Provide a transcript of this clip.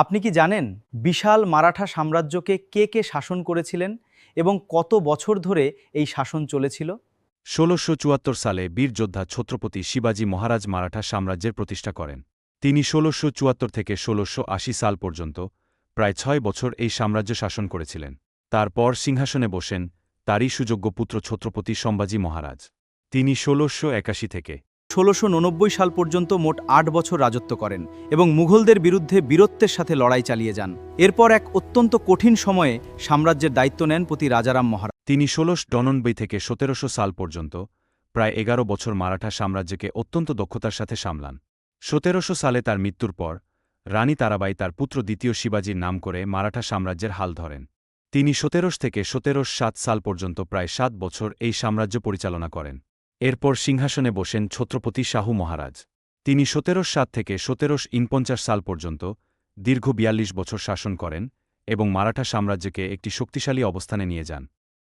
আপনি কি জানেন বিশাল মারাঠা সাম্রাজ্যকে কে কে শাসন করেছিলেন এবং কত বছর ধরে এই শাসন চলেছিল? ১৬৭৪ সালে বীর যোদ্ধা ছত্রপতি শিবাজী মহারাজ মারাঠা সাম্রাজ্যের প্রতিষ্ঠা করেন। তিনি ১৬৭৪ থেকে ১৬৮০ সাল পর্যন্ত প্রায় ৬ বছর এই সাম্রাজ্য শাসন করেছিলেন। তারপর সিংহাসনে বসেন তারই সুযোগ্য পুত্র ছত্রপতি সম্ভাজি মহারাজ। তিনি ১৬৮১ থেকে ১৬৯৯ সাল পর্যন্ত মোট ৮ বছর রাজত্ব করেন এবং মুঘলদের বিরুদ্ধে বীরত্বের সাথে লড়াই চালিয়ে যান। এরপর এক অত্যন্ত কঠিন সময়ে সাম্রাজ্যের দায়িত্ব নেন পতি রাজারাম মহারাজ। তিনি ১৬৯৯ থেকে ১৭০০ সাল পর্যন্ত প্রায় ১১ বছর মারাঠা সাম্রাজ্যকে অত্যন্ত দক্ষতার সাথে সামলান। ১৭০০ সালে তার মৃত্যুর পর রানী তারাবাই তার পুত্র দ্বিতীয় শিবাজির নাম করে মারাঠা সাম্রাজ্যের হাল ধরেন। তিনি ১৭০০ থেকে ১৭০৭ সাল পর্যন্ত প্রায় ৭ বছর এই সাম্রাজ্য পরিচালনা করেন। এরপর সিংহাসনে বসেন ছত্রপতি শাহু মহারাজ। তিনি ১৭০৭ থেকে ১৭৪৯ সাল পর্যন্ত দীর্ঘ ৪২ বছর শাসন করেন এবং মারাঠা সাম্রাজ্যকে একটি শক্তিশালী অবস্থানে নিয়ে যান।